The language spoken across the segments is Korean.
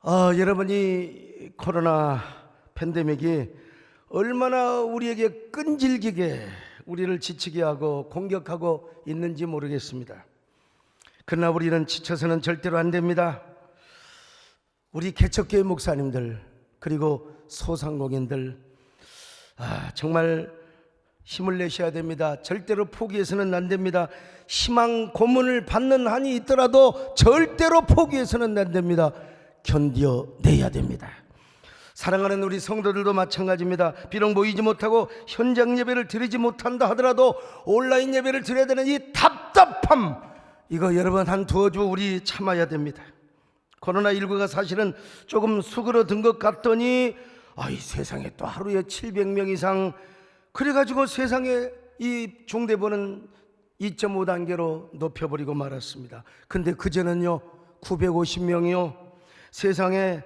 여러분이 코로나 팬데믹이 얼마나 우리에게 끈질기게 우리를 지치게 하고 공격하고 있는지 모르겠습니다. 그러나 우리는 지쳐서는 절대로 안 됩니다. 우리 개척교회 목사님들 그리고 소상공인들 정말 힘을 내셔야 됩니다. 절대로 포기해서는 안 됩니다. 희망 고문을 받는 한이 있더라도 절대로 포기해서는 안 됩니다. 견뎌내야 됩니다. 사랑하는 우리 성도들도 마찬가지입니다. 비록 모이지 못하고 현장 예배를 드리지 못한다 하더라도 온라인 예배를 드려야 되는 이 답답함, 이거 여러분 한 두어 주 우리 참아야 됩니다. 코로나19가 사실은 조금 수그러든 것 같더니 이 세상에 또 하루에 700명 이상, 그래가지고 세상에 이 중대본은 2.5단계로 높여버리고 말았습니다. 근데 그제는요 950명이요 세상에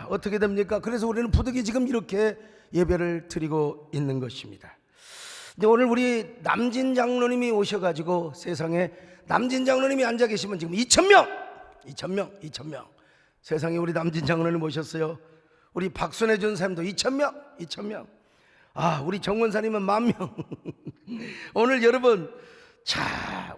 어떻게 됩니까? 그래서 우리는 부득이 지금 이렇게 예배를 드리고 있는 것입니다. 근데 오늘 우리 남진 장로님이 오셔가지고, 세상에 남진 장로님이 앉아 계시면 지금 2,000명 세상에 우리 남진 장로님 오셨어요. 우리 박순애 전사님도 2,000명 우리 정원사님은 10,000명 오늘 여러분,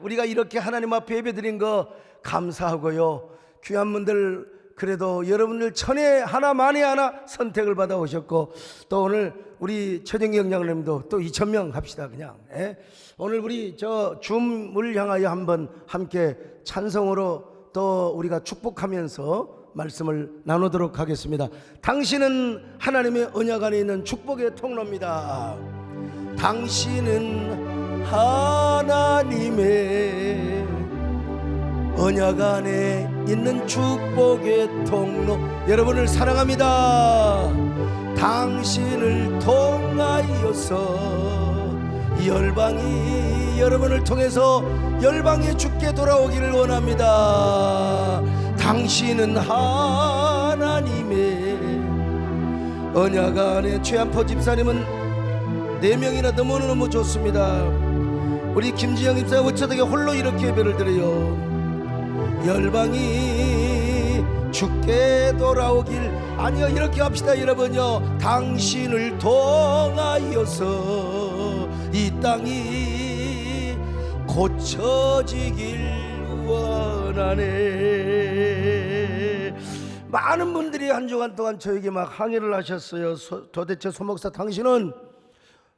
우리가 이렇게 하나님 앞에 예배 드린 거 감사하고요. 귀한 분들, 그래도 여러분들 천에 하나 만에 하나 선택을 받아 오셨고, 또 오늘 우리 최정경 장로님도 또 2,000명 합시다. 그냥 오늘 우리 저 줌을 향하여 한번 함께 찬성으로 또 우리가 축복하면서 말씀을 나누도록 하겠습니다. 당신은 하나님의 언약 안에 있는 축복의 통로입니다. 당신은 하나님의 언약 안에 있는 축복의 통로. 여러분을 사랑합니다. 당신을 통하여서 열방이 여러분을 통해서 열방에 주께 돌아오기를 원합니다. 당신은 하나님의 언약 안에. 최한포 집사님은 4명이나 너무너무 좋습니다. 우리 김지영 집사 어쩌다가 홀로 이렇게 예배를 드려요. 열방이 주께 돌아오길. 아니요, 이렇게 합시다 여러분요. 당신을 통하여서 이 땅이 고쳐지길 원하네. 많은 분들이 한 주간 동안 저에게 막 항의를 하셨어요. 도대체 소목사 당신은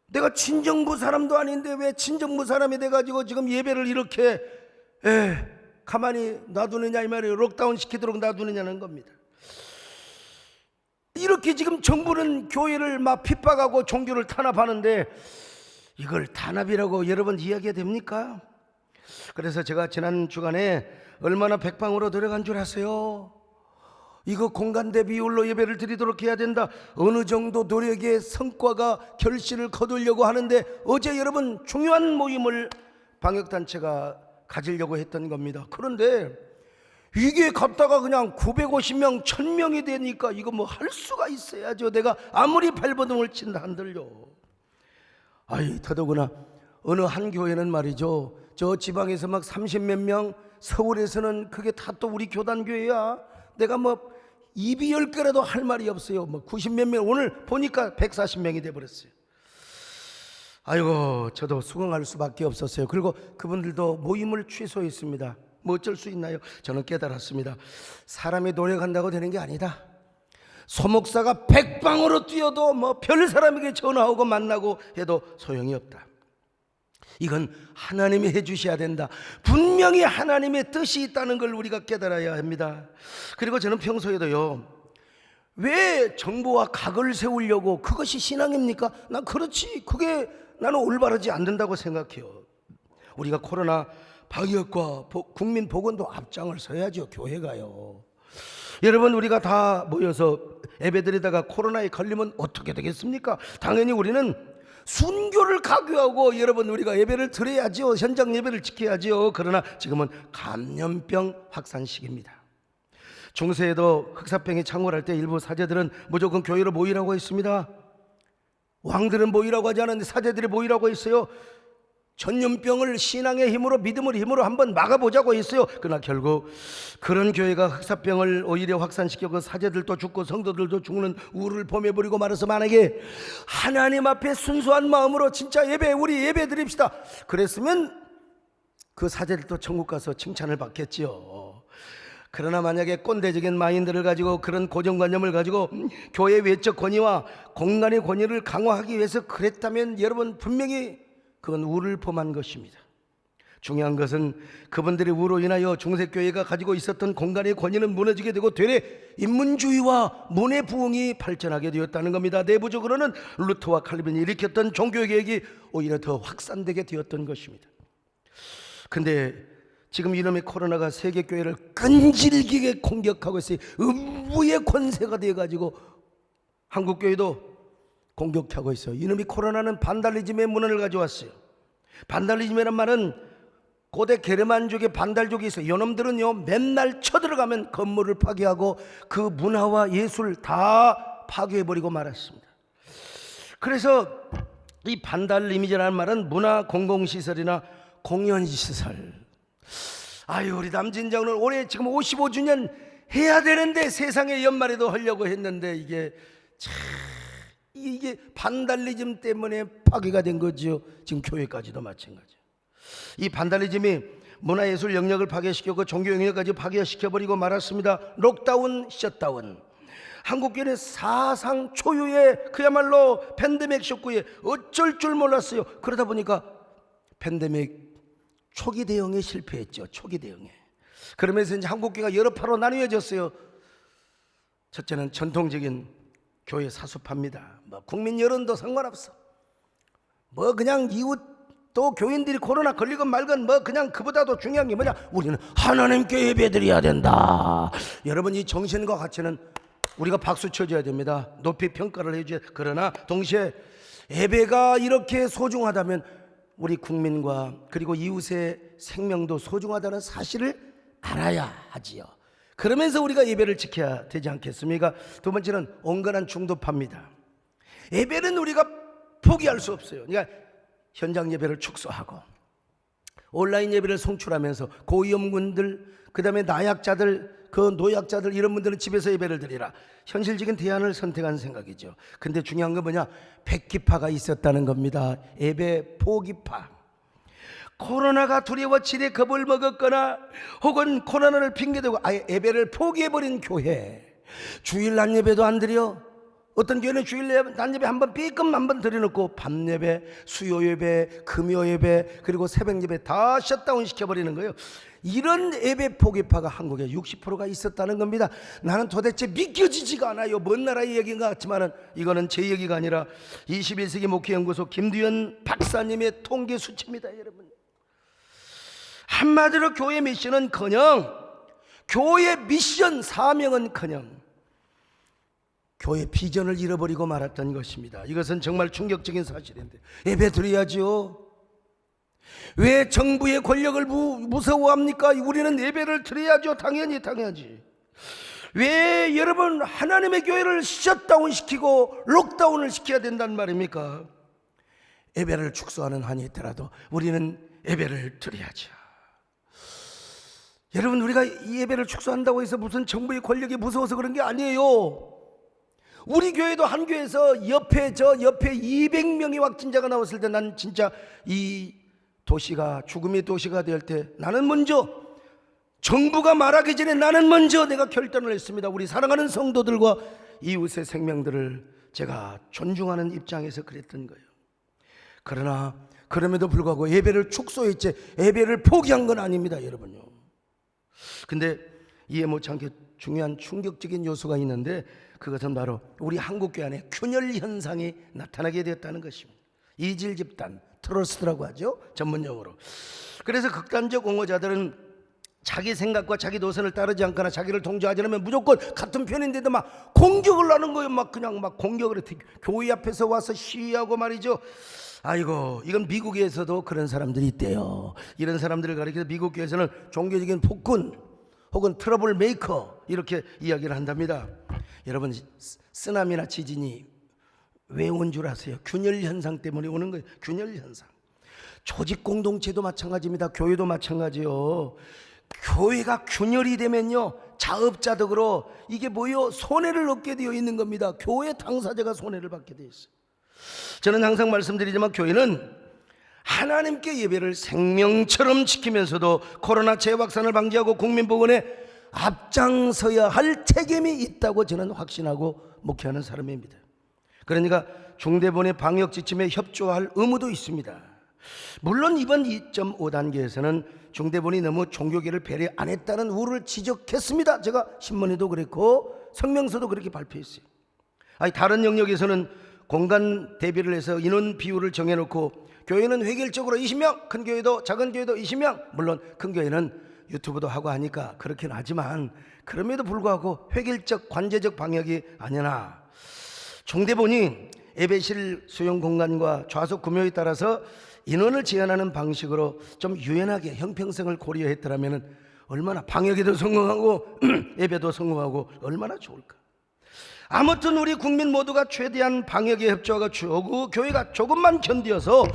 내가 친정부 사람도 아닌데 왜 친정부 사람이 돼가지고 지금 예배를 이렇게 가만히 놔두느냐 이 말이에요. 록다운 시키도록 놔두느냐는 겁니다. 이렇게 지금 정부는 교회를 막 핍박하고 종교를 탄압하는데 이걸 탄압이라고 여러분 이야기가 됩니까? 그래서 제가 지난 주간에 얼마나 백방으로 들어간 줄 아세요? 이거 공간대 비율로 예배를 드리도록 해야 된다. 어느 정도 노력의 성과가 결실을 거두려고 하는데, 어제 여러분 중요한 모임을 방역단체가 가지려고 했던 겁니다. 그런데 이게 갔다가 그냥 950명, 1,000명이 되니까 이거 뭐 할 수가 있어야죠. 내가 아무리 발버둥을 친다 한들요. 더더구나 어느 한 교회는 말이죠, 저 지방에서 막 30몇 명, 서울에서는 그게 다 또 우리 교단교회야. 내가 뭐 입이 10개라도 할 말이 없어요. 뭐 90몇 명, 오늘 보니까 140명이 돼버렸어요. 저도 수긍할 수밖에 없었어요. 그리고 그분들도 모임을 취소했습니다. 뭐 어쩔 수 있나요? 저는 깨달았습니다. 사람이 노력한다고 되는 게 아니다. 소목사가 백방으로 뛰어도 뭐 별 사람에게 전화하고 만나고 해도 소용이 없다. 이건 하나님이 해주셔야 된다. 분명히 하나님의 뜻이 있다는 걸 우리가 깨달아야 합니다. 그리고 저는 평소에도요, 왜 정부와 각을 세우려고, 그것이 신앙입니까? 난 그렇지, 그게 나는 올바르지 않는다고 생각해요. 우리가 코로나 방역과 국민 보건도 앞장을 서야죠. 교회가요. 여러분, 우리가 다 모여서 예배드리다가 코로나에 걸리면 어떻게 되겠습니까? 당연히 우리는 순교를 강요하고 여러분 우리가 예배를 드려야죠. 현장 예배를 지켜야죠. 그러나 지금은 감염병 확산 시기입니다. 중세에도 흑사병이 창궐할 때 일부 사제들은 무조건 교회로 모이라고 했습니다. 왕들은 모이라고 하지 않았는데 사제들이 모이라고 했어요. 전염병을 신앙의 힘으로, 믿음의 힘으로 한번 막아보자고 했어요. 그러나 결국 그런 교회가 흑사병을 오히려 확산시켜 그 사제들도 죽고 성도들도 죽는 우를 범해버리고 말아서, 만약에 하나님 앞에 순수한 마음으로 진짜 우리 예배 드립시다 그랬으면 그 사제들도 천국 가서 칭찬을 받겠지요. 그러나 만약에 꼰대적인 마인드를 가지고, 그런 고정관념을 가지고 교회 외적 권위와 공간의 권위를 강화하기 위해서 그랬다면 여러분, 분명히 그건 우를 범한 것입니다. 중요한 것은 그분들의 우로 인하여 중세교회가 가지고 있었던 공간의 권위는 무너지게 되고 되레 인문주의와 문의 부흥이 발전하게 되었다는 겁니다. 내부적으로는 루터와 칼빈이 일으켰던 종교개혁이 오히려 더 확산되게 되었던 것입니다. 근데 지금 이놈의 코로나가 세계교회를 끈질기게 공격하고 있어요. 음부의 권세가 되어가지고 한국교회도 공격하고 있어요. 이놈의 코로나는 반달리즘의 문헌을 가져왔어요. 반달리즘이란 말은 고대 게르만족의 반달족이 있어요. 이놈들은요, 맨날 쳐들어가면 건물을 파괴하고 그 문화와 예술 다 파괴해버리고 말았습니다. 그래서 이 반달리즘이라는 말은 문화 공공시설이나 공연시설. 아유, 우리 남진장은 올해 지금 55주년 해야 되는데 세상의 연말에도 하려고 했는데 이게 반달리즘 때문에 파괴가 된 거죠. 지금 교회까지도 마찬가지. 이 반달리즘이 문화예술 영역을 파괴시켰고 종교 영역까지 파괴시켜버리고 말았습니다. 록다운, 셧다운. 한국교회는 사상 초유의 그야말로 팬데믹 쇼크에 어쩔 줄 몰랐어요. 그러다 보니까 팬데믹 초기 대응에 실패했죠. 초기 대응에. 그러면서 이제 한국교회가 여러 파로 나뉘어졌어요. 첫째는 전통적인 교회 사수파입니다. 국민 여론도 상관없어. 그냥 이웃 또 교인들이 코로나 걸리건 말건 그냥 그보다도 중요한 게 뭐냐? 우리는 하나님께 예배드려야 된다. 여러분, 이 정신과 가치는 우리가 박수 쳐줘야 됩니다. 높이 평가를 해줘야. 그러나 동시에 예배가 이렇게 소중하다면 우리 국민과 그리고 이웃의 생명도 소중하다는 사실을 알아야 하지요. 그러면서 우리가 예배를 지켜야 되지 않겠습니까? 두 번째는 온건한 중도파입니다. 예배는 우리가 포기할 수 없어요. 그러니까 현장 예배를 축소하고 온라인 예배를 송출하면서 고위험군들, 그 다음에 나약자들, 그 노약자들, 이런 분들은 집에서 예배를 드리라. 현실적인 대안을 선택한 생각이죠. 근데 중요한 건 뭐냐? 백기파가 있었다는 겁니다. 예배 포기파. 코로나가 두려워 지레 겁을 먹었거나 혹은 코로나를 핑계대고 아예 예배를 포기해버린 교회. 주일 낮 예배도 안 드려. 어떤 교회는 주일 낮 예배 한번 삐끔 한번 드려놓고 밤 예배, 수요 예배, 금요 예배, 그리고 새벽 예배 다 셧다운 시켜버리는 거예요. 이런 예배 포기파가 한국에 60%가 있었다는 겁니다. 나는 도대체 믿겨지지가 않아요. 먼 나라의 얘기인 것 같지만 이거는 제 얘기가 아니라 21세기 목회연구소 김두현 박사님의 통계 수치입니다. 여러분, 한마디로 교회 미션은커녕, 교회 미션 사명은커녕 교회 비전을 잃어버리고 말았던 것입니다. 이것은 정말 충격적인 사실인데 예배 드려야죠. 왜 정부의 권력을 무서워합니까? 우리는 예배를 드려야죠. 당연하지. 왜 여러분 하나님의 교회를 셧다운 시키고 록다운을 시켜야 된단 말입니까? 예배를 축소하는 한이 있더라도 우리는 예배를 드려야죠. 여러분, 우리가 이 예배를 축소한다고 해서 무슨 정부의 권력이 무서워서 그런 게 아니에요. 우리 교회도 한 교회에서 옆에 200명의 확진자가 나왔을 때 난 진짜 이 도시가 죽음의 도시가 될 때 나는 먼저, 정부가 말하기 전에 나는 먼저 내가 결단을 했습니다. 우리 사랑하는 성도들과 이웃의 생명들을 제가 존중하는 입장에서 그랬던 거예요. 그러나 그럼에도 불구하고 예배를 축소했지 예배를 포기한 건 아닙니다, 여러분요. 근데 이해 못지않게 중요한 충격적인 요소가 있는데 그것은 바로 우리 한국교회 안에 균열 현상이 나타나게 되었다는 것입니다. 이질 집단, 트러스트라고 하죠, 전문용어로. 그래서 극단적 옹호자들은 자기 생각과 자기 노선을 따르지 않거나 자기를 통제하지 않으면 무조건 같은 편인데도 막 공격을 하는 거예요. 그냥 공격을 해. 교회 앞에서 와서 시위하고 말이죠. 아이고, 이건 미국에서도 그런 사람들이 있대요. 이런 사람들을 가리켜서 미국 교회에서는 종교적인 폭군 혹은 트러블 메이커 이렇게 이야기를 한답니다. 여러분, 쓰나미나 지진이 왜 온 줄 아세요? 균열 현상 때문에 오는 거예요. 균열 현상. 조직 공동체도 마찬가지입니다. 교회도 마찬가지요. 교회가 균열이 되면요, 자업자득으로 이게 뭐요? 손해를 얻게 되어 있는 겁니다. 교회 당사자가 손해를 받게 되어 있어요. 저는 항상 말씀드리지만 교회는 하나님께 예배를 생명처럼 지키면서도 코로나 재확산을 방지하고 국민보건에 앞장서야 할 책임이 있다고 저는 확신하고 목회하는 사람입니다. 그러니까 중대본의 방역 지침에 협조할 의무도 있습니다. 물론 이번 2.5단계에서는 중대본이 너무 종교계를 배려 안 했다는 우려를 지적했습니다. 제가 신문에도 그랬고 성명서도 그렇게 발표했어요. 다른 영역에서는 공간 대비를 해서 인원 비율을 정해놓고 교회는 획일적으로 20명, 큰 교회도 작은 교회도 20명, 물론 큰 교회는 유튜브도 하고 하니까 그렇긴 하지만 그럼에도 불구하고 획일적 관제적 방역이 아니나 중대본이 예배실 수용 공간과 좌석 구묘에 따라서 인원을 제한하는 방식으로 좀 유연하게 형평성을 고려했더라면 얼마나 방역에도 성공하고 예배도 성공하고 얼마나 좋을까. 아무튼 우리 국민 모두가 최대한 방역에 협조하고 교회가 조금만 견디어서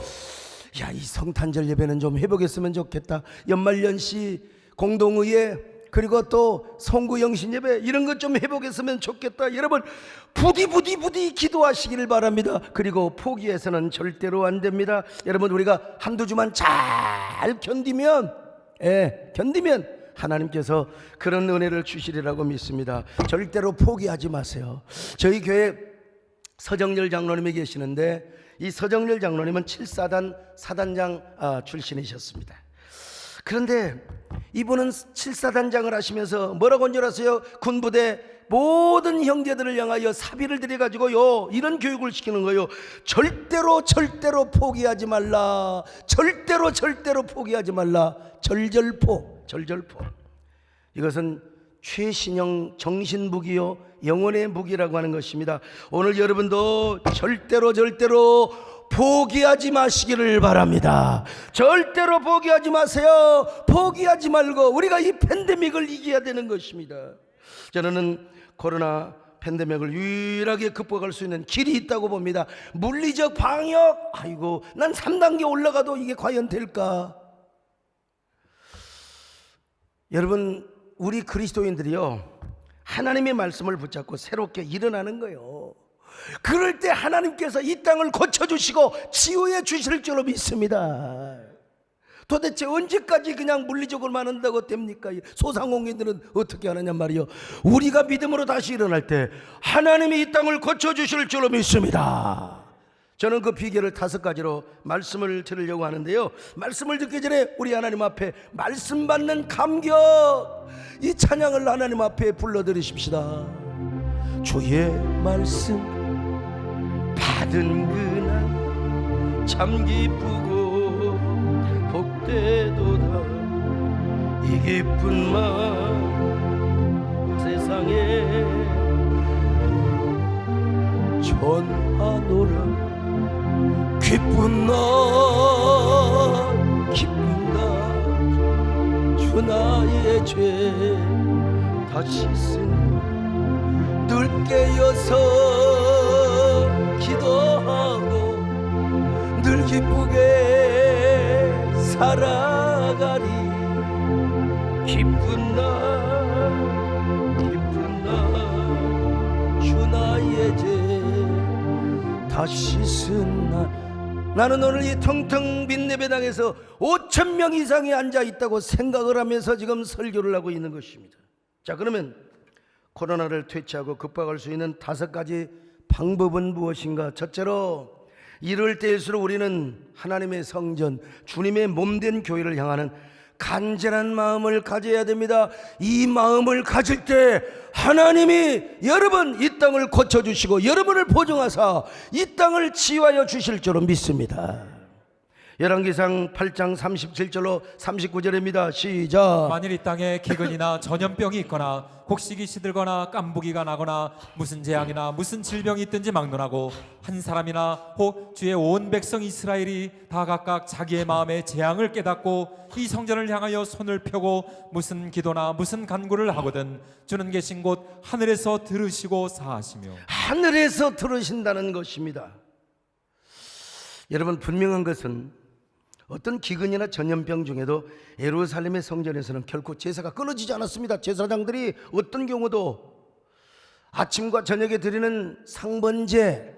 이 성탄절 예배는 좀 해보겠으면 좋겠다. 연말연시 공동의회 그리고 또 성구 영신 예배 이런 것 좀 해보겠으면 좋겠다. 여러분 부디 기도하시기를 바랍니다. 그리고 포기해서는 절대로 안 됩니다. 여러분 우리가 한두 주만 잘 견디면 하나님께서 그런 은혜를 주시리라고 믿습니다. 절대로 포기하지 마세요. 저희 교회 서정열 장로님이 계시는데 이 서정열 장로님은 7사단 사단장 출신이셨습니다. 그런데 이분은 7사단장을 하시면서 뭐라고 한 줄 아세요? 군부대 모든 형제들을 향하여 사비를 들여가지고요 이런 교육을 시키는 거예요. 절대로 포기하지 말라. 절대로 포기하지 말라. 절절포. 이것은 최신형 정신무기요 영혼의 무기라고 하는 것입니다. 오늘 여러분도 절대로 포기하지 마시기를 바랍니다. 절대로 포기하지 마세요. 포기하지 말고 우리가 이 팬데믹을 이겨야 되는 것입니다. 저는 코로나 팬데믹을 유일하게 극복할 수 있는 길이 있다고 봅니다. 물리적 방역, 난 3단계 올라가도 이게 과연 될까? 여러분 우리 그리스도인들이요 하나님의 말씀을 붙잡고 새롭게 일어나는 거예요. 그럴 때 하나님께서 이 땅을 고쳐주시고 치유해 주실 줄로 믿습니다. 도대체 언제까지 그냥 물리적으로만 한다고 됩니까? 소상공인들은 어떻게 하느냐 말이요. 우리가 믿음으로 다시 일어날 때 하나님이 이 땅을 고쳐주실 줄로 믿습니다. 저는 그 비결을 5가지로 말씀을 드리려고 하는데요, 말씀을 듣기 전에 우리 하나님 앞에 말씀 받는 감격, 이 찬양을 하나님 앞에 불러드리십시다. 주의 말씀 받은 그날 참 기쁘고 복되도다. 이 기쁜 마음 세상에 전하노라. 기쁜 날 주 나의 죄 다시 쓴 늘 깨어서 기도하고 늘 기쁘게 살아가리. 기쁜 날 주 나의 죄 다시 쓴 날. 나는 오늘 이 텅텅 빈 예배당에서 5,000명 이상이 앉아있다고 생각을 하면서 지금 설교를 하고 있는 것입니다. 자, 그러면 코로나를 퇴치하고 극복할 수 있는 5가지 방법은 무엇인가? 첫째로, 이럴 때일수록 우리는 하나님의 성전, 주님의 몸된 교회를 향하는 간절한 마음을 가져야 됩니다. 이 마음을 가질 때 하나님이 여러분 이 땅을 고쳐주시고 여러분을 보증하사 이 땅을 치유하여 주실 줄로 믿습니다. 열왕기상 8장 37절로 39절입니다. 시작. 만일 이 땅에 기근이나 전염병이 있거나 곡식이 시들거나 깐부기가 나거나 무슨 재앙이나 무슨 질병이 있든지 막론하고 한 사람이나 혹 주의 온 백성 이스라엘이 다 각각 자기의 마음의 재앙을 깨닫고 이 성전을 향하여 손을 펴고 무슨 기도나 무슨 간구를 하거든 주는 계신 곳 하늘에서 들으시고 사하시며. 하늘에서 들으신다는 것입니다. 여러분, 분명한 것은 어떤 기근이나 전염병 중에도 예루살렘의 성전에서는 결코 제사가 끊어지지 않았습니다. 제사장들이 어떤 경우도 아침과 저녁에 드리는 상번제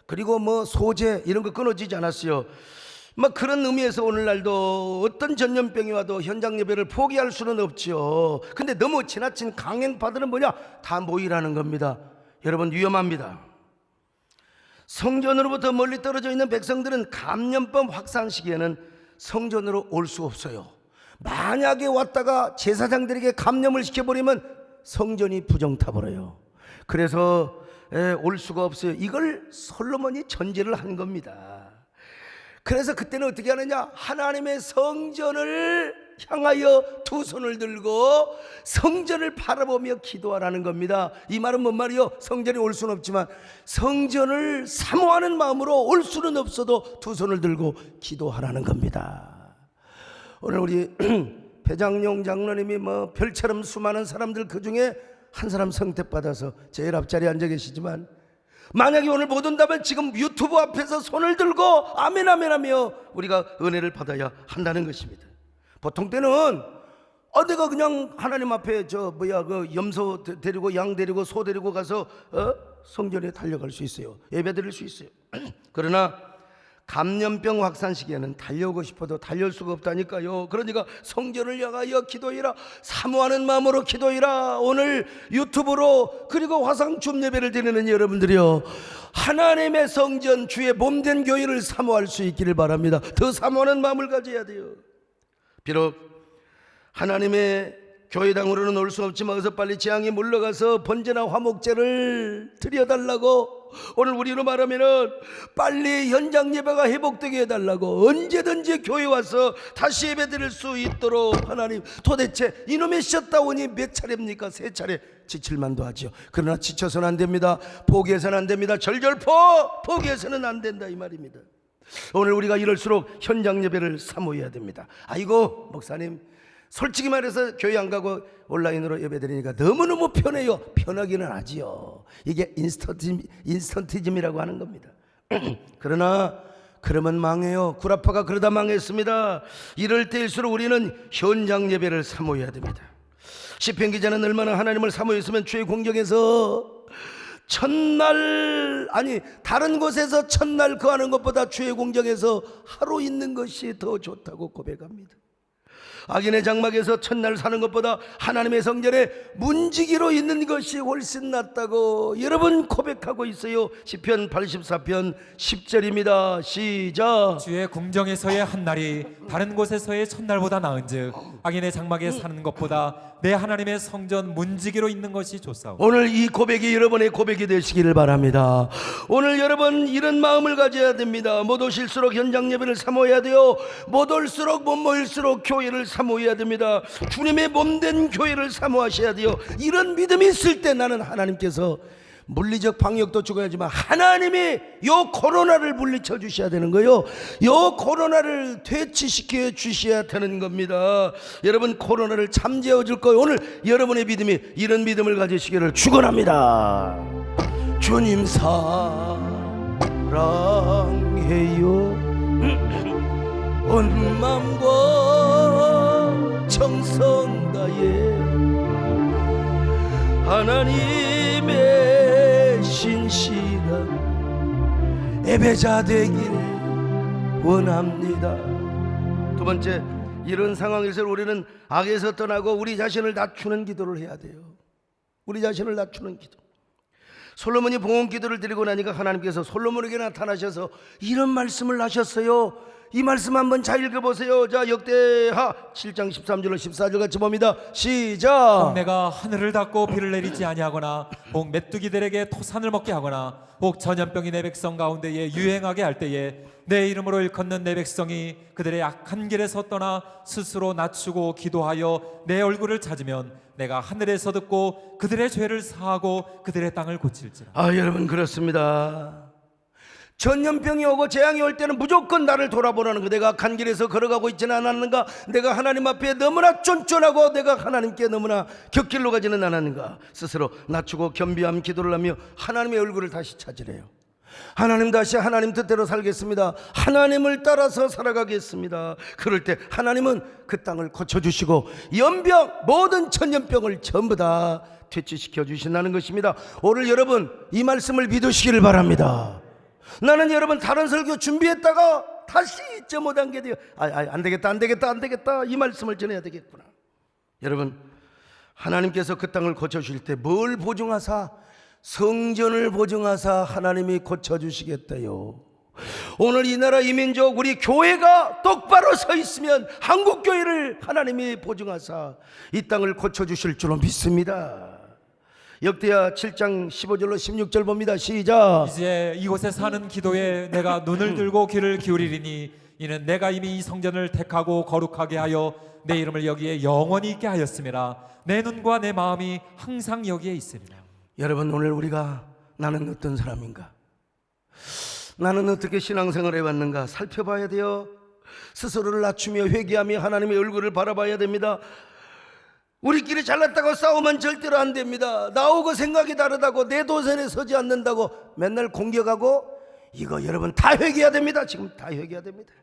그리고 뭐 소제 이런 거 끊어지지 않았어요. 막 그런 의미에서 오늘날도 어떤 전염병이 와도 현장 예배를 포기할 수는 없지요. 근데 너무 지나친 강행파들은 뭐냐? 다 모이라는 겁니다. 여러분 위험합니다. 성전으로부터 멀리 떨어져 있는 백성들은 감염병 확산 시기에는 성전으로 올 수 없어요. 만약에 왔다가 제사장들에게 감염을 시켜버리면 성전이 부정타버려요. 그래서 올 수가 없어요. 이걸 솔로몬이 전제를 한 겁니다. 그래서 그때는 어떻게 하느냐? 하나님의 성전을 향하여 두 손을 들고 성전을 바라보며 기도하라는 겁니다. 이 말은 뭔 말이요? 성전에 올 수는 없지만 성전을 사모하는 마음으로 올 수는 없어도 두 손을 들고 기도하라는 겁니다. 오늘 우리 배장용 장로님이 뭐 별처럼 수많은 사람들 그 중에 한 사람 성택받아서 제일 앞자리에 앉아 계시지만 만약에 오늘 못 온다면 지금 유튜브 앞에서 손을 들고 아멘 아멘 하며 우리가 은혜를 받아야 한다는 것입니다. 보통 때는 내가 그냥 하나님 앞에 그 염소 데리고 양 데리고 소 데리고 가서 성전에 달려갈 수 있어요. 예배 드릴 수 있어요. 그러나 감염병 확산 시기에는 달려오고 싶어도 달려올 수가 없다니까요. 그러니까 성전을 향하여 기도해라. 사모하는 마음으로 기도해라. 오늘 유튜브로 그리고 화상춤 예배를 드리는 여러분들이요, 하나님의 성전 주의 몸된 교회를 사모할 수 있기를 바랍니다. 더 사모하는 마음을 가져야 돼요. 비록 하나님의 교회당으로는 올 수 없지만 어서 빨리 재앙이 물러가서 번제나 화목제를 드려달라고, 오늘 우리로 말하면은 빨리 현장 예배가 회복되게 해달라고, 언제든지 교회 와서 다시 예배 드릴 수 있도록 하나님, 도대체 이놈의 셧다운이 몇 차례입니까? 3차례. 지칠만도 하죠. 그러나 지쳐서는 안 됩니다. 포기해서는 안 됩니다. 절절포 포기해서는 안 된다 이 말입니다. 오늘 우리가 이럴수록 현장 예배를 사모해야 됩니다. 아이고 목사님, 솔직히 말해서 교회 안 가고 온라인으로 예배 드리니까 너무너무 편해요. 편하기는 하지요. 이게 인스턴티즘이라고 하는 겁니다. 그러나 그러면 망해요. 구라파가 그러다 망했습니다. 이럴 때일수록 우리는 현장 예배를 사모해야 됩니다. 시편 기자는 얼마나 하나님을 사모했으면 주의 공경에서 첫날, 아니 다른 곳에서 첫날 거하는 것보다 주의 공경에서 하루 있는 것이 더 좋다고 고백합니다. 악인의 장막에서 첫날 사는 것보다 하나님의 성전에 문지기로 있는 것이 훨씬 낫다고 여러분 고백하고 있어요. 시편 84편 10절입니다. 시작. 주의 궁정에서의 한날이 다른 곳에서의 첫날보다 나은즉 악인의 장막에 사는 것보다 내 하나님의 성전 문지기로 있는 것이 좋사오. 오늘 이 고백이 여러분의 고백이 되시기를 바랍니다. 오늘 여러분 이런 마음을 가져야 됩니다. 못 오실수록 현장 예배를 사모해야 돼요. 못 올수록 못 모일수록 교회를 사모해야 됩니다. 주님의 몸된 교회를 사모하셔야 돼요. 이런 믿음이 있을 때 나는 하나님께서 물리적 방역도 죽어야지만 하나님이 요 코로나를 물리쳐 주셔야 되는 거예요. 요 코로나를 퇴치시켜 주셔야 되는 겁니다. 여러분 코로나를 잠재워 줄 거예요. 오늘 여러분의 믿음이 이런 믿음을 가지시기를 축원합니다. 주님 사랑해요. 온 마음과 정성 다해 하나님의 신실한 예배자 되길 원합니다. 두 번째, 이런 상황에서 우리는 악에서 떠나고 우리 자신을 낮추는 기도를 해야 돼요. 우리 자신을 낮추는 기도. 솔로몬이 봉헌 기도를 드리고 나니까 하나님께서 솔로몬에게 나타나셔서 이런 말씀을 하셨어요. 이 말씀 한번 잘 읽어보세요. 자, 역대하 7장 13절로 14절 같이 봅니다. 시작. 내가 하늘을 닫고 비를 내리지 아니하거나 혹 메뚜기들에게 토산을 먹게 하거나 혹 전염병이 내 백성 가운데에 유행하게 할 때에 내 이름으로 일컫는 내 백성이 그들의 악한 길에서 떠나 스스로 낮추고 기도하여 내 얼굴을 찾으면 내가 하늘에서 듣고 그들의 죄를 사하고 그들의 땅을 고칠지라. 여러분 그렇습니다. 전염병이 오고 재앙이 올 때는 무조건 나를 돌아보라는 거. 내가 간 길에서 걸어가고 있지는 않았는가? 내가 하나님 앞에 너무나 쫀쫀하고 내가 하나님께 너무나 곁길로 가지는 않았는가? 스스로 낮추고 겸비함 기도를 하며 하나님의 얼굴을 다시 찾으래요. 하나님 다시 하나님 뜻대로 살겠습니다. 하나님을 따라서 살아가겠습니다. 그럴 때 하나님은 그 땅을 고쳐주시고 연병, 모든 전염병을 전부 다 퇴치시켜 주신다는 것입니다. 오늘 여러분 이 말씀을 믿으시기를 바랍니다. 나는 여러분 다른 설교 준비했다가 다시 잊지 못한 게 돼요. 안 되겠다 이 말씀을 전해야 되겠구나. 여러분, 하나님께서 그 땅을 고쳐주실 때 뭘 보증하사? 성전을 보증하사 하나님이 고쳐주시겠다요. 오늘 이 나라 이 민족 우리 교회가 똑바로 서 있으면 한국교회를 하나님이 보증하사 이 땅을 고쳐주실 줄로 믿습니다. 역대하 7장 15절로 16절 봅니다. 시작. 이제 이곳에 사는 기도에 내가 눈을 들고 귀를 기울이리니 이는 내가 이미 이 성전을 택하고 거룩하게 하여 내 이름을 여기에 영원히 있게 하였음이라. 내 눈과 내 마음이 항상 여기에 있으리라. 여러분, 오늘 우리가 나는 어떤 사람인가? 나는 어떻게 신앙생활을 해왔는가 살펴봐야 돼요. 스스로를 낮추며 회개하며 하나님의 얼굴을 바라봐야 됩니다. 우리끼리 잘났다고 싸우면 절대로 안 됩니다. 나오고 생각이 다르다고 내 도선에 서지 않는다고 맨날 공격하고, 이거 여러분 다 회개해야 됩니다. 지금 다 회개해야 됩니다.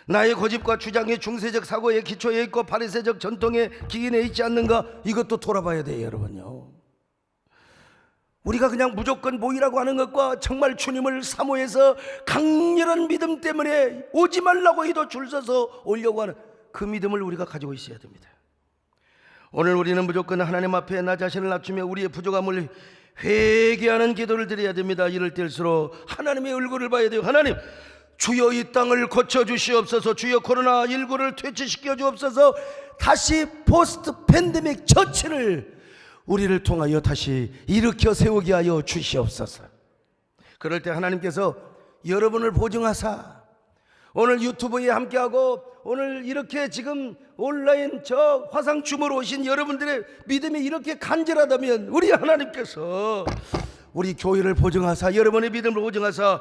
나의 고집과 주장이 중세적 사고의 기초에 있고 바리새적 전통의 기인에 있지 않는가, 이것도 돌아봐야 돼요. 여러분요, 우리가 그냥 무조건 모이라고 하는 것과 정말 주님을 사모해서 강렬한 믿음 때문에 오지 말라고 해도 줄 서서 오려고 하는 그 믿음을 우리가 가지고 있어야 됩니다. 오늘 우리는 무조건 하나님 앞에 나 자신을 낮추며 우리의 부족함을 회개하는 기도를 드려야 됩니다. 이럴 때일수록 하나님의 얼굴을 봐야 돼요. 하나님, 주여 이 땅을 고쳐주시옵소서. 주여 코로나19를 퇴치시켜 주옵소서. 다시 포스트 팬데믹 처치를 우리를 통하여 다시 일으켜 세우게 하여 주시옵소서. 그럴 때 하나님께서 여러분을 보증하사 오늘 유튜브에 함께하고 오늘 이렇게 지금 온라인 저 화상춤으로 오신 여러분들의 믿음이 이렇게 간절하다면 우리 하나님께서 우리 교회를 보증하사 여러분의 믿음을 보증하사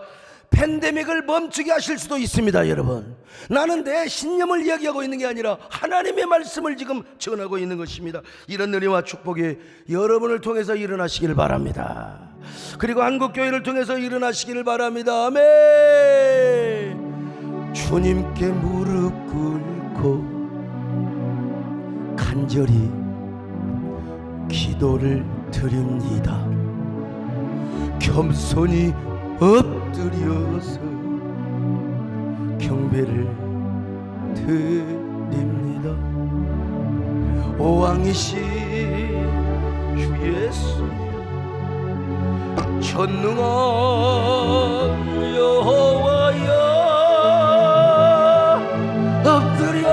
팬데믹을 멈추게 하실 수도 있습니다. 여러분, 나는 내 신념을 이야기하고 있는 게 아니라 하나님의 말씀을 지금 전하고 있는 것입니다. 이런 은혜와 축복이 여러분을 통해서 일어나시길 바랍니다. 그리고 한국교회를 통해서 일어나시길 바랍니다. 아멘. 주님께 무릎 꿇고 간절히 기도를 드립니다. 겸손히 엎드려서 경배를 드립니다. 오왕이신 주 예수, 전능한 여호와여, 엎드려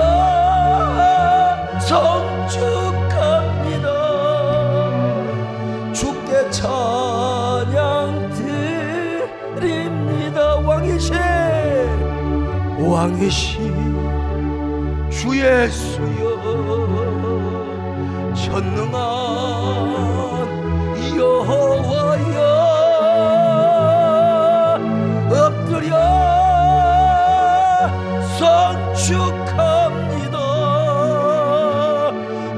성축합니다. 주께 찬양 드립니다. 왕이신 주 예수여, 전능한 여호와여, 엎드려 성축합니다.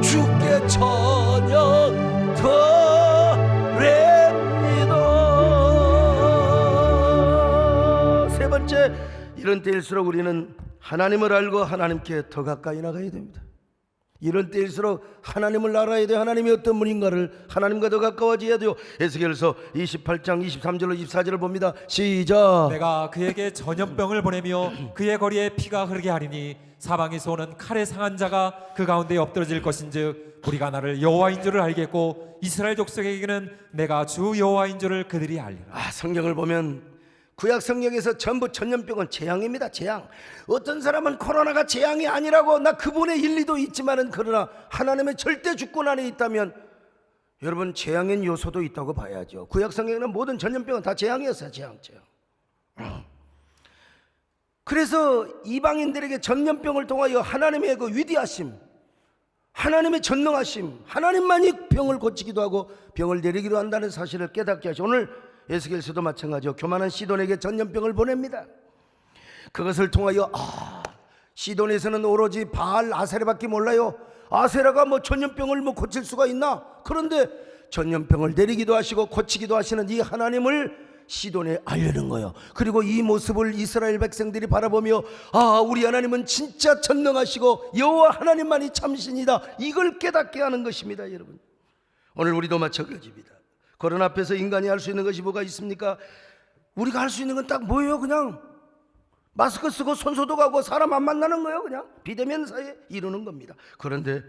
주께 찬양 드립니다. 세 번째, 이런 때일수록 우리는 하나님을 알고 하나님께 더 가까이 나가야 됩니다. 이런 때일수록 하나님을 알아야 돼요. 하나님이 어떤 분인가를 하나님과 더 가까워져야 돼요. 에스겔서 28장 23절로 24절을 봅니다. 시작. 내가 그에게 전염병을 보내며 그의 거리에 피가 흐르게 하리니 사방에서 오는 칼에 상한 자가 그 가운데 엎드러질 것인즉 우리가 나를 여호와인 줄을 알겠고 이스라엘 족속에게는 내가 주 여호와인 줄을 그들이 알리라. 성경을 보면 구약 성경에서 전부 전염병은 재앙입니다. 재앙. 어떤 사람은 코로나가 재앙이 아니라고, 나 그분의 일리도 있지만은, 그러나 하나님의 절대 주권 안에 있다면 여러분 재앙인 요소도 있다고 봐야죠. 구약 성경에는 모든 전염병은 다 재앙이었어요. 재앙. 그래서 이방인들에게 전염병을 통하여 하나님의 그 위대하심, 하나님의 전능하심, 하나님만이 병을 고치기도 하고 병을 내리기도 한다는 사실을 깨닫게 하시고, 오늘 에스겔서도 마찬가지요. 교만한 시돈에게 전염병을 보냅니다. 그것을 통하여 시돈에서는 오로지 바알 아세라밖에 몰라요. 아세라가 뭐 전염병을 뭐 고칠 수가 있나? 그런데 전염병을 내리기도 하시고 고치기도 하시는 이 하나님을 시돈에 알려는 거예요. 그리고 이 모습을 이스라엘 백성들이 바라보며 아, 우리 하나님은 진짜 전능하시고 여호와 하나님만이 참신이다, 이걸 깨닫게 하는 것입니다. 여러분, 오늘 우리도 마찬가지입니다. 코로나 앞에서 인간이 할 수 있는 것이 뭐가 있습니까? 우리가 할 수 있는 건 딱 뭐예요? 그냥 마스크 쓰고 손 소독하고 사람 안 만나는 거예요. 그냥 비대면 사이에 이루는 겁니다. 그런데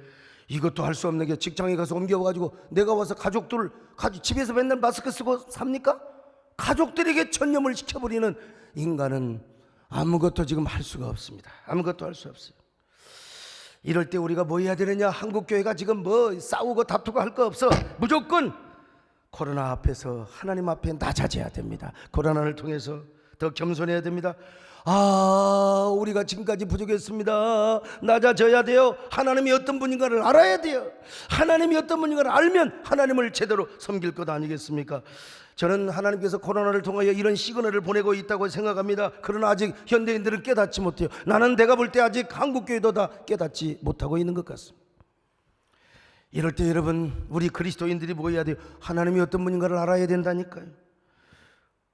이것도 할 수 없는 게 직장에 가서 옮겨가지고 내가 와서 가족들 집에서 맨날 마스크 쓰고 삽니까? 가족들에게 전염을 시켜버리는 인간은 아무것도 지금 할 수가 없습니다. 아무것도 할 수 없어요. 이럴 때 우리가 뭐 해야 되느냐? 한국교회가 지금 뭐 싸우고 다투고 할 거 없어. 무조건 코로나 앞에서 하나님 앞에 낮아져야 됩니다. 코로나를 통해서 더 겸손해야 됩니다. 아, 우리가 지금까지 부족했습니다. 낮아져야 돼요. 하나님이 어떤 분인가를 알아야 돼요. 하나님이 어떤 분인가를 알면 하나님을 제대로 섬길 것 아니겠습니까? 저는 하나님께서 코로나를 통하여 이런 시그널을 보내고 있다고 생각합니다. 그러나 아직 현대인들은 깨닫지 못해요. 나는 내가 볼 때 아직 한국교회도 다 깨닫지 못하고 있는 것 같습니다. 이럴 때 여러분, 우리 그리스도인들이 뭐 해야 돼요? 하나님이 어떤 분인가를 알아야 된다니까요.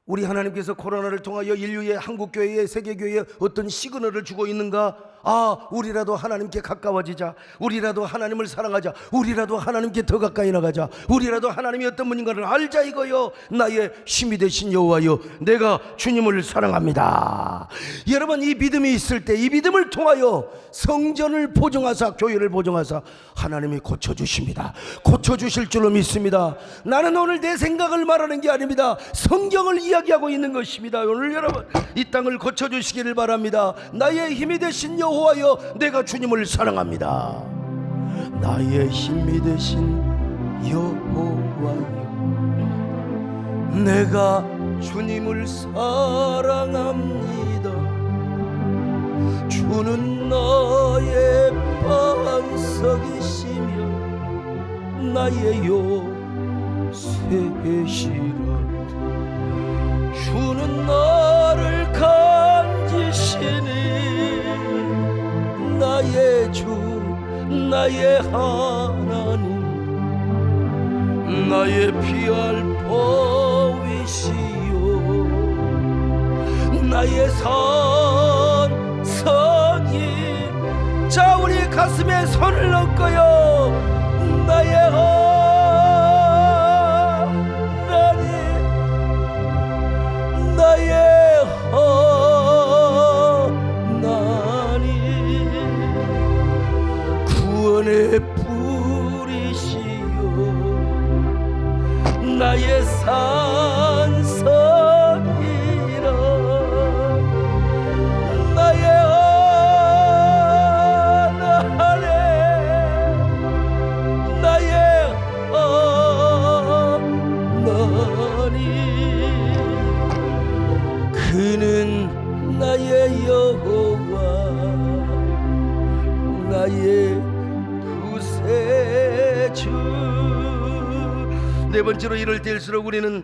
우리 하나님께서 코로나를 통하여 인류의 한국교회에 세계교회에 어떤 시그널을 주고 있는가? 아, 우리라도 하나님께 가까워지자. 우리라도 하나님을 사랑하자. 우리라도 하나님께 더 가까이 나가자. 우리라도 하나님이 어떤 분인가를 알자 이거요. 나의 힘이 되신 여호와여, 내가 주님을 사랑합니다. 여러분, 이 믿음이 있을 때, 이 믿음을 통하여 성전을 보증하사, 교회를 보증하사 하나님이 고쳐주십니다. 고쳐주실 줄로 믿습니다. 나는 오늘 내 생각을 말하는 게 아닙니다. 성경을 이야기하고 있는 것입니다. 오늘 여러분, 이 땅을 고쳐주시기를 바랍니다. 나의 힘이 되신 여호와여, 내가 주님을 사랑합니다. 나의 힘이 되신 여호와여, 내가 주님을 사랑합니다. 주는 나의 반석이시며 나의 요새시라. 주는 나를 간지시니 나의 주, 나의 하나님, 나의 피할 보이시오. 나의 선성이. 자, 우리 가슴에 손을 얹고요. 나의 하나님, 나의 하나님, 구원의 뿌리시오. 나의 산성이라. 나의 하나님, 나의 하나님, 그는 나의 여호와, 나의 구세주. 네 번째로, 이럴 때일수록 우리는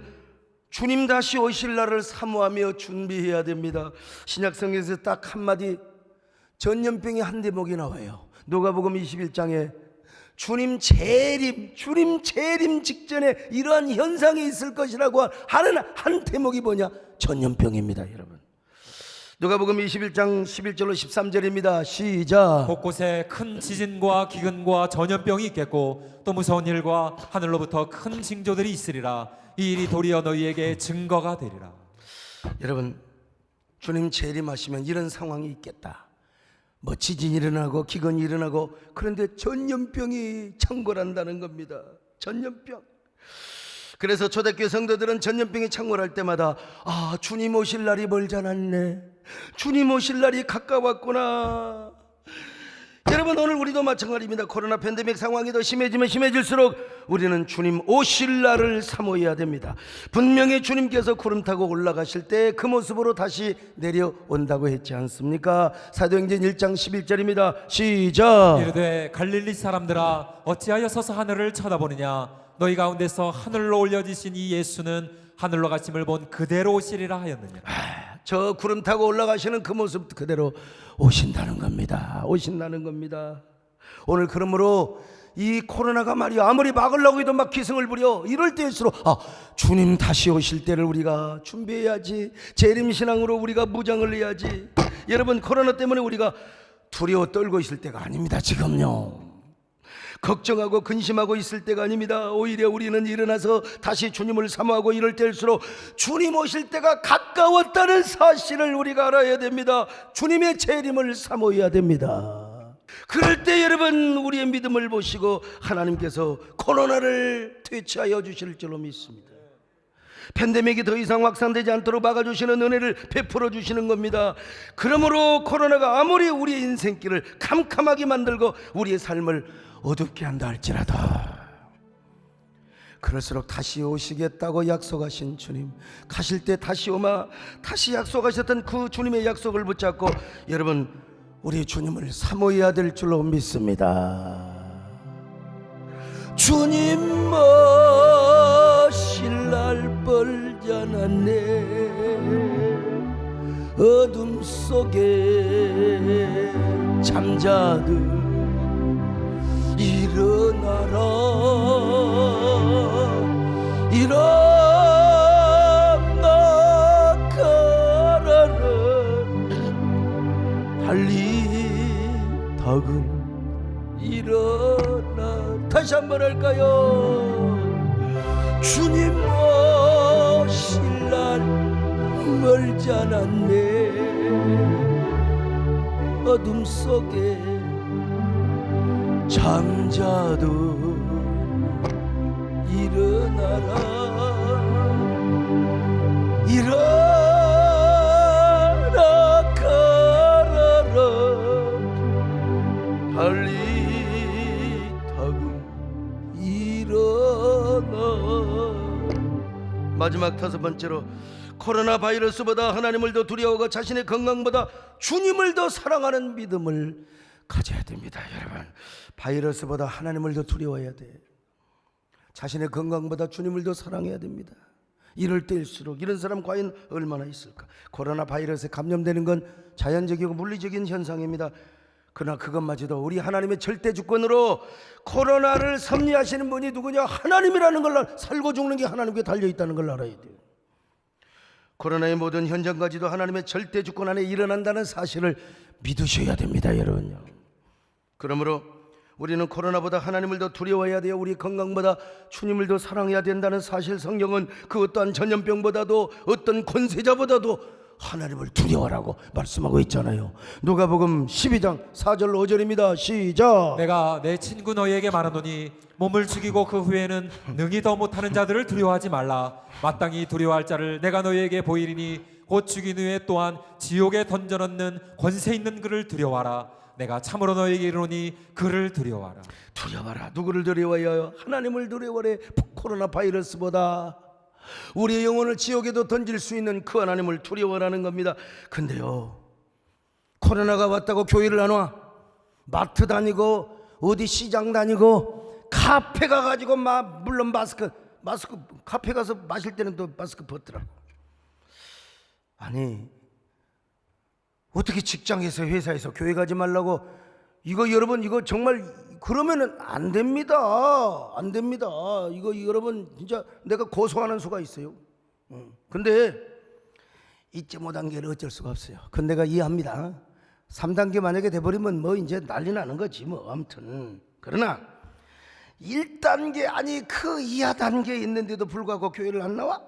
주님 다시 오실 날을 사모하며 준비해야 됩니다. 신약성경에서 딱 한마디, 전염병의 한 대목이 나와요. 누가복음 21장에 주님 재림 직전에 이러한 현상이 있을 것이라고 하는 한 대목이 뭐냐? 전염병입니다. 여러분, 누가복음 21장 11절로 13절입니다. 시작. 곳곳에 큰 지진과 기근과 전염병이 있겠고 또 무서운 일과 하늘로부터 큰 징조들이 있으리라. 이 일이 도리어 너희에게 증거가 되리라. 여러분, 주님 재림하시면 이런 상황이 있겠다. 뭐 지진이 일어나고 기근이 일어나고, 그런데 전염병이 창궐한다는 겁니다. 전염병. 그래서 초대교회 성도들은 전염병이 창궐할 때마다 아, 주님 오실 날이 멀지 않았네. 주님 오실 날이 가까웠구나. 여러분, 오늘 우리도 마찬가지입니다. 코로나 팬데믹 상황이 더 심해지면 심해질수록 우리는 주님 오실 날을 사모해야 됩니다. 분명히 주님께서 구름 타고 올라가실 때 그 모습으로 다시 내려온다고 했지 않습니까? 사도행전 1장 11절입니다. 시작. 이르되 갈릴리 사람들아, 어찌하여 서서 하늘을 쳐다보느냐? 너희 가운데서 하늘로 올려지신 이 예수는 하늘로 가심을 본 그대로 오시리라 하였느니라. 저 구름 타고 올라가시는 그 모습 그대로 오신다는 겁니다. 오신다는 겁니다. 오늘 그러므로 이 코로나가 말이야 아무리 막으려고 해도 막 기승을 부려. 이럴 때일수록 주님 다시 오실 때를 우리가 준비해야지. 재림신앙으로 우리가 무장을 해야지. 여러분, 코로나 때문에 우리가 두려워 떨고 있을 때가 아닙니다. 지금요 걱정하고 근심하고 있을 때가 아닙니다. 오히려 우리는 일어나서 다시 주님을 사모하고 이럴 때일수록 주님 오실 때가 가까웠다는 사실을 우리가 알아야 됩니다. 주님의 재림을 사모해야 됩니다. 그럴 때 여러분, 우리의 믿음을 보시고 하나님께서 코로나를 퇴치하여 주실 줄로 믿습니다. 팬데믹이 더 이상 확산되지 않도록 막아주시는 은혜를 베풀어 주시는 겁니다. 그러므로 코로나가 아무리 우리의 인생길을 캄캄하게 만들고 우리의 삶을 어둡게 한다 할지라도 그럴수록 다시 오시겠다고 약속하신 주님, 가실 때 다시 오마 다시 약속하셨던 그 주님의 약속을 붙잡고 여러분, 우리 주님을 사모해야 될 줄로 믿습니다. 주님 모실 날 뻘잖았네. 어둠 속에 잠자듯 일어나라, 일어나 가라라. 달리 다금 일어나. 다시 한번 할까요? 주님 오실 날 멀지 않았네. 어둠 속에 잠자도 일어나라, 일어나 가라라. 달리 다금 일어나. 마지막 5번째로, 코로나 바이러스보다 하나님을 더 두려워하고 자신의 건강보다 주님을 더 사랑하는 믿음을 가져야 됩니다. 여러분, 바이러스보다 하나님을 더 두려워해야 돼. 자신의 건강보다 주님을 더 사랑해야 됩니다. 이럴 때일수록 이런 사람 과연 얼마나 있을까? 코로나 바이러스에 감염되는 건 자연적이고 물리적인 현상입니다. 그러나 그것마저도 우리 하나님의 절대 주권으로 코로나를 섭리하시는 분이 누구냐? 하나님이라는 걸, 살고 죽는 게 하나님께 달려있다는 걸 알아야 돼요. 코로나의 모든 현장까지도 하나님의 절대 주권 안에 일어난다는 사실을 믿으셔야 됩니다. 여러분요, 그러므로 우리는 코로나보다 하나님을 더 두려워해야 돼요. 우리 건강보다 주님을 더 사랑해야 된다는 사실, 성경은 그 어떠한 전염병보다도 어떤 권세자보다도 하나님을 두려워하라고 말씀하고 있잖아요. 누가복음 12장 4절 5절입니다. 시작. 내가 내 친구 너희에게 말하노니 몸을 죽이고 그 후에는 능히 더 못하는 자들을 두려워하지 말라. 마땅히 두려워할 자를 내가 너희에게 보이리니 곧 죽인 후에 또한 지옥에 던져넣는 권세 있는 그를 두려워하라. 내가 참으로 너희에게 이르노니 그를 두려워하라. 두려워하라. 누구를 두려워해요? 하나님을 두려워해. 코로나 바이러스보다 우리의 영혼을 지옥에도 던질 수 있는 그 하나님을 두려워하는 겁니다. 근데요, 코로나가 왔다고 교회를 안 와. 마트 다니고 어디 시장 다니고 카페 가가지고 물론 마스크 카페 가서 마실 때는 또 마스크 벗더라고. 아니, 어떻게 직장에서 회사에서 교회 가지 말라고? 이거 여러분, 이거 정말 그러면은 안 됩니다. 안 됩니다. 이거 여러분 진짜 내가 고소하는 수가 있어요. 근데 잊지 못한 게 어쩔 수가 없어요. 근데 내가 이해합니다. 3단계 만약에 돼버리면 뭐 이제 난리 나는 거지 뭐. 아무튼 그러나 1단계 아니 그 이하 단계에 있는데도 불구하고 교회를 안 나와?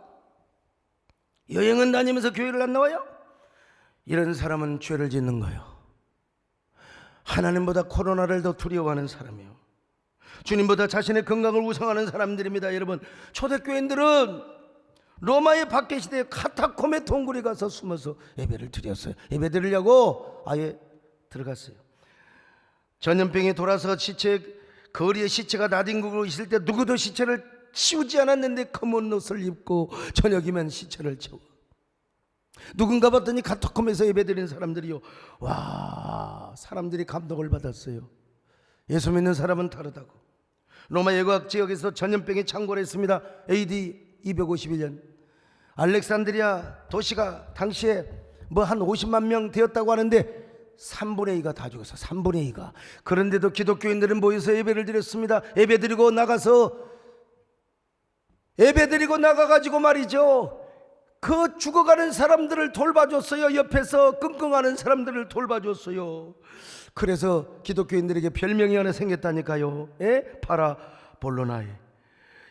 여행은 다니면서 교회를 안 나와요? 이런 사람은 죄를 짓는 거예요. 하나님보다 코로나를 더 두려워하는 사람이에요. 주님보다 자신의 건강을 우상하는 사람들입니다. 여러분, 초대교인들은 로마의 박해 시대에 카타콤의 동굴에 가서 숨어서 예배를 드렸어요. 예배 드리려고 아예 들어갔어요. 전염병이 돌아서 거리에 시체가 나뒹구고 있을 때 누구도 시체를 치우지 않았는데 검은 옷을 입고 저녁이면 시체를 치워. 누군가 봤더니 카타콤에서 예배드리는 사람들이요, 와, 사람들이 감동을 받았어요. 예수 믿는 사람은 다르다고. 로마 예과학 지역에서 전염병이 창궐했습니다. AD 251년 알렉산드리아 도시가 당시에 뭐 한 50만 명 되었다고 하는데 3분의 2가 다 죽었어. 3분의 2가. 그런데도 기독교인들은 모여서 예배를 드렸습니다. 예배 드리고 나가가지고 말이죠, 그 죽어가는 사람들을 돌봐줬어요. 옆에서 끙끙하는 사람들을 돌봐줬어요. 그래서 기독교인들에게 별명이 하나 생겼다니까요. 파라볼로나이.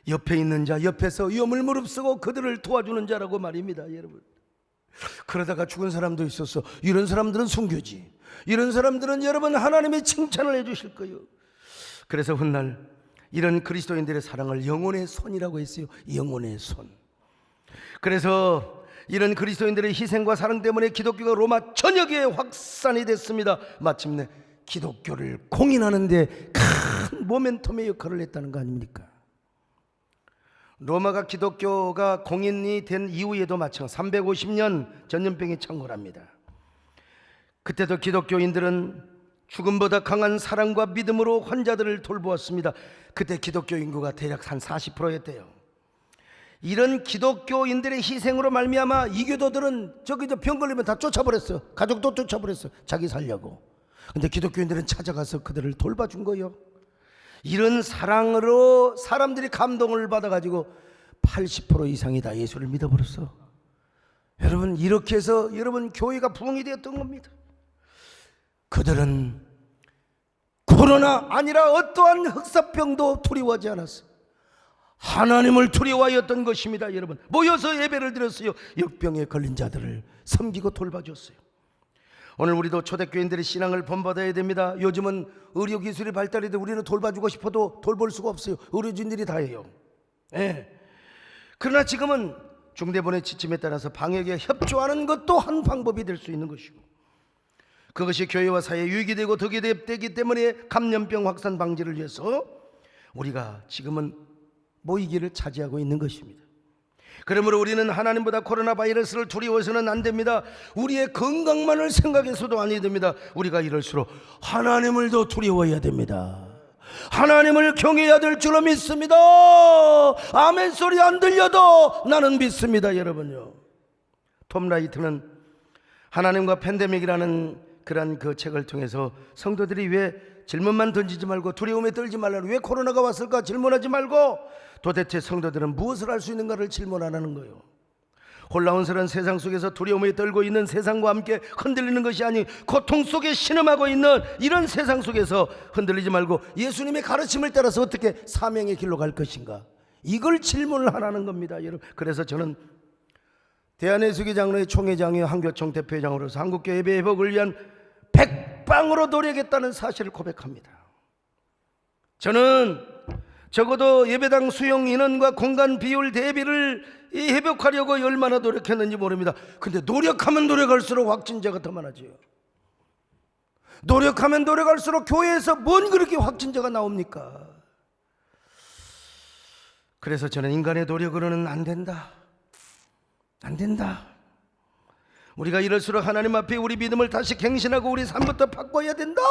옆에 있는 자, 옆에서 위험을 무릅쓰고 그들을 도와주는 자라고 말입니다, 여러분. 그러다가 죽은 사람도 있었어. 이런 사람들은 순교지. 이런 사람들은 여러분 하나님의 칭찬을 해주실 거예요. 그래서 훗날 이런 그리스도인들의 사랑을 영혼의 손이라고 했어요. 영혼의 손. 그래서 이런 그리스도인들의 희생과 사랑 때문에 기독교가 로마 전역에 확산이 됐습니다. 마침내 기독교를 공인하는 데 큰 모멘텀의 역할을 했다는 거 아닙니까? 로마가 기독교가 공인이 된 이후에도 마찬가지 350년 전염병이 창궐합니다. 그때도 기독교인들은 죽음보다 강한 사랑과 믿음으로 환자들을 돌보았습니다. 그때 기독교 인구가 대략 한 40%였대요. 이런 기독교인들의 희생으로 말미암아 이교도들은 병 걸리면 다 쫓아버렸어요. 가족도 쫓아버렸어요. 자기 살려고. 근데 기독교인들은 찾아가서 그들을 돌봐준 거예요. 이런 사랑으로 사람들이 감동을 받아가지고 80% 이상이 다 예수를 믿어버렸어. 여러분, 이렇게 해서 여러분 교회가 부흥이 되었던 겁니다. 그들은 코로나 아니라 어떠한 흑사병도 두려워하지 않았어. 하나님을 두려워하였던 것입니다. 여러분, 모여서 예배를 드렸어요. 역병에 걸린 자들을 섬기고 돌봐줬어요. 오늘 우리도 초대교인들의 신앙을 본받아야 됩니다. 요즘은 의료기술이 발달해도 우리는 돌봐주고 싶어도 돌볼 수가 없어요. 의료진들이 다 해요. 그러나 지금은 중대본의 지침에 따라서 방역에 협조하는 것도 한 방법이 될 수 있는 것이고, 그것이 교회와 사회에 유익이 되고 덕이 되기 때문에 감염병 확산 방지를 위해서 우리가 지금은 모이기를 차지하고 있는 것입니다. 그러므로 우리는 하나님보다 코로나 바이러스를 두려워서는 안 됩니다. 우리의 건강만을 생각해서도 아니 됩니다. 우리가 이럴수록 하나님을 더 두려워해야 됩니다. 하나님을 경외해야 될 줄로 믿습니다. 아멘 소리 안 들려도 나는 믿습니다. 여러분요, 톰 라이트는 하나님과 팬데믹이라는 그런 그 책을 통해서 성도들이 왜 질문만 던지지 말고 두려움에 떨지 말라고, 왜 코로나가 왔을까 질문하지 말고 도대체 성도들은 무엇을 할 수 있는가를 질문하라는 거예요. 혼란스러운 세상 속에서 두려움에 떨고 있는 세상과 함께 흔들리는 것이 아닌 고통 속에 신음하고 있는 이런 세상 속에서 흔들리지 말고 예수님의 가르침을 따라서 어떻게 사명의 길로 갈 것인가, 이걸 질문을 하라는 겁니다, 여러분. 그래서 저는 대한예수교 장로의 총회장이요 한교총 대표회장으로서 한국교회 예배 회복을 위한 백방으로 노력했다는 사실을 고백합니다. 저는 적어도 예배당 수용 인원과 공간 비율 대비를 회복하려고 얼마나 노력했는지 모릅니다. 근데 노력하면 노력할수록 확진자가 더 많아져요. 노력하면 노력할수록 교회에서 뭔 그렇게 확진자가 나옵니까? 그래서 저는 인간의 노력으로는 안 된다. 우리가 이럴수록 하나님 앞에 우리 믿음을 다시 갱신하고 우리 삶부터 바꿔야 된다,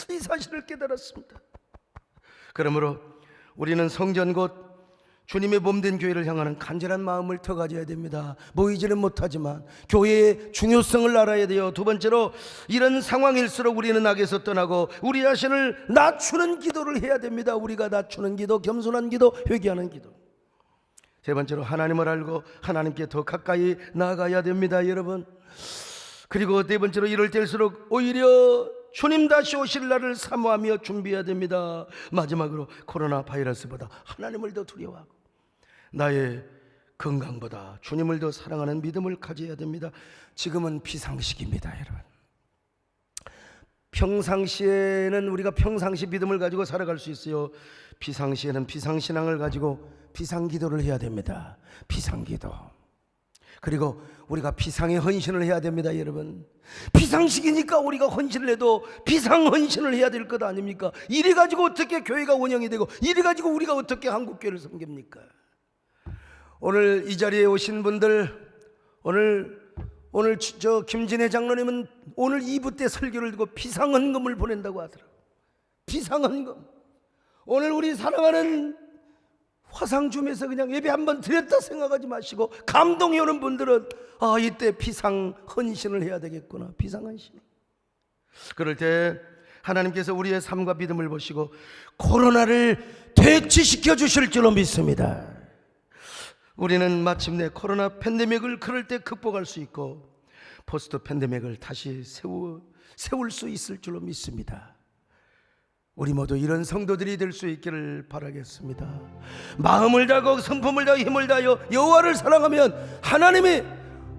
이 사실을 깨달았습니다. 그러므로 우리는 성전 곧 주님의 몸된 교회를 향하는 간절한 마음을 더 가져야 됩니다. 모이지는 못하지만 교회의 중요성을 알아야 돼요. 두 번째로, 이런 상황일수록 우리는 악에서 떠나고 우리 자신을 낮추는 기도를 해야 됩니다. 우리가 낮추는 기도, 겸손한 기도, 회개하는 기도. 세 번째로, 하나님을 알고 하나님께 더 가까이 나아가야 됩니다, 여러분. 그리고 네 번째로, 이럴 때일수록 오히려 주님 다시 오실 날을 사모하며 준비해야 됩니다. 마지막으로, 코로나 바이러스보다 하나님을 더 두려워하고 나의 건강보다 주님을 더 사랑하는 믿음을 가져야 됩니다. 지금은 비상시기입니다, 여러분. 평상시에는 우리가 평상시 믿음을 가지고 살아갈 수 있어요. 비상시에는 비상신앙을 가지고 비상기도를 해야 됩니다. 비상기도. 그리고 우리가 비상의 헌신을 해야 됩니다, 여러분. 비상식이니까 우리가 헌신을 해도 비상헌신을 해야 될 것 아닙니까? 이래 가지고 어떻게 교회가 운영이 되고, 이래 가지고 우리가 어떻게 한국교회를 섬깁니까? 오늘 이 자리에 오신 분들, 오늘 저 김진애 장로님은 오늘 2부 때 설교를 듣고 비상헌금을 보낸다고 하더라고요. 비상헌금. 오늘 우리 사랑하는 화상줌에서 그냥 예배 한번 드렸다 생각하지 마시고, 감동이 오는 분들은 이때 비상헌신을 해야 되겠구나. 비상헌신. 그럴 때 하나님께서 우리의 삶과 믿음을 보시고 코로나를 퇴치시켜 주실 줄로 믿습니다. 우리는 마침내 코로나 팬데믹을 그럴 때 극복할 수 있고 포스트 팬데믹을 다시 세울 수 있을 줄로 믿습니다. 우리 모두 이런 성도들이 될 수 있기를 바라겠습니다. 마음을 다하고 성품을 다하고 힘을 다하여 여호와를 사랑하면 하나님이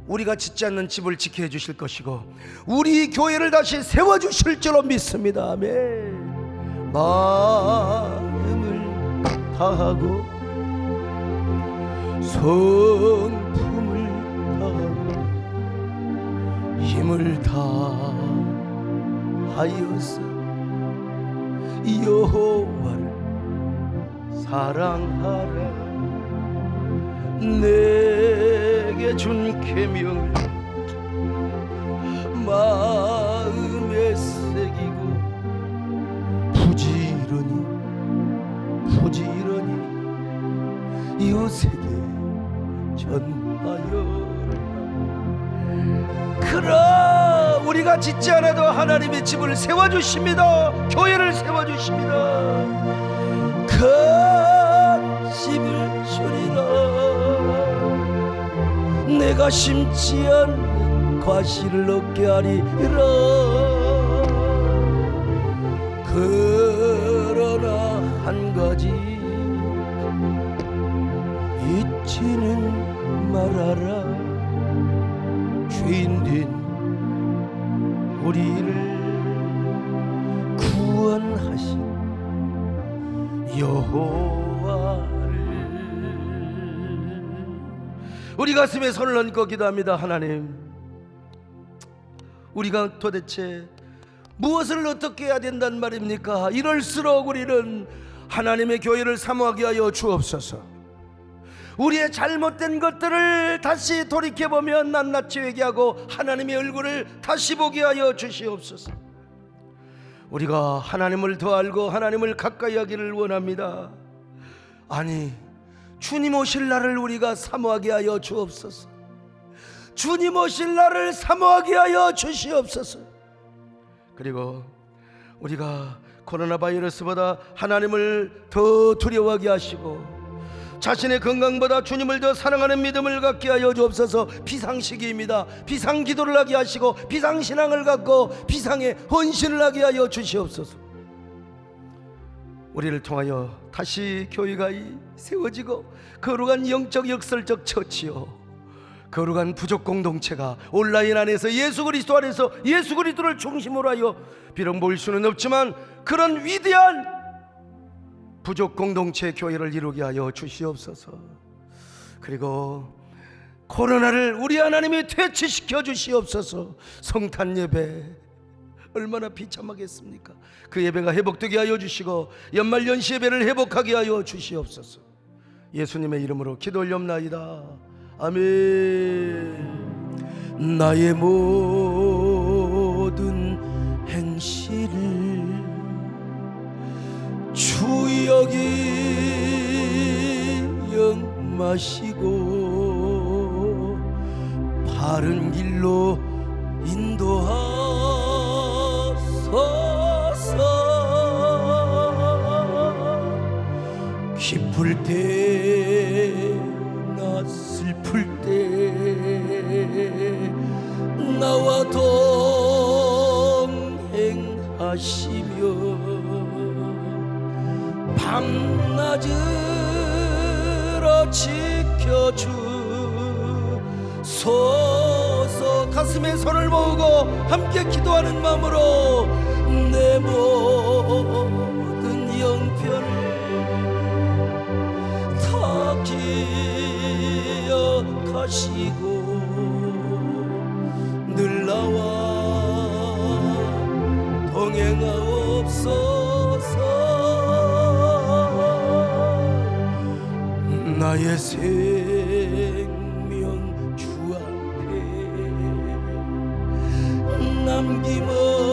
우리가 짓지 않는 집을 지켜 주실 것이고 우리 교회를 다시 세워 주실 줄로 믿습니다. 아멘. 마음을 다하고 성품을 다하고 힘을 다하여서 여호와를 사랑하라. 내게 준 계명을 마음에 새기고 부지런히 이웃에게 전하여라. 그러나 우리가 짓지 않아도 하나님의 집을 세워주십니다. 교회를 세워주십니다. 큰 집을 주리라. 내가 심지 않는 과실을 얻게 하리라. 그러나 한 가지 잊지는 말아라. 죄인된 우리를 구원하신 여호와를. 우리 가슴에 손을 얹고 기도합니다. 하나님, 우리가 도대체 무엇을 어떻게 해야 된단 말입니까? 이럴수록 우리는 하나님의 교회를 사모하게 하여 주옵소서. 우리의 잘못된 것들을 다시 돌이켜보며 낱낱이 회개하고 하나님의 얼굴을 다시 보게 하여 주시옵소서. 우리가 하나님을 더 알고 하나님을 가까이 하기를 원합니다. 아니, 주님 오실 날을 우리가 사모하게 하여 주옵소서. 주님 오실 날을 사모하게 하여 주시옵소서. 그리고 우리가 코로나 바이러스보다 하나님을 더 두려워하게 하시고 자신의 건강보다 주님을 더 사랑하는 믿음을 갖게 하여 주옵소서. 비상시기입니다. 비상기도를 하게 하시고 비상신앙을 갖고 비상의 헌신을 하게 하여 주시옵소서. 우리를 통하여 다시 교회가 세워지고 거룩한 영적 역설적 처치요, 거룩한 부족 공동체가 온라인 안에서 예수 그리스도 안에서 예수 그리스도를 중심으로 하여 비록 모일 수는 없지만 그런 위대한 부족 공동체 교회를 이루게 하여 주시옵소서. 그리고 코로나를 우리 하나님이 퇴치시켜 주시옵소서. 성탄 예배 얼마나 비참하겠습니까? 그 예배가 회복되게 하여 주시고 연말 연시 예배를 회복하게 하여 주시옵소서. 예수님의 이름으로 기도 올려옵나이다. 아멘. 나의 모든 행실을 주 여기 영마시고 바른 길로 인도하소서. 기쁠 때나 슬플 때 나와 동행하시며 밤낮으로 지켜주소서. 가슴에 손을 모으고 함께 기도하는 마음으로 내 모든 영편을 다 기억하시고 늘 나와 동행하옵소서. 나의 생명 주 앞에 남김없이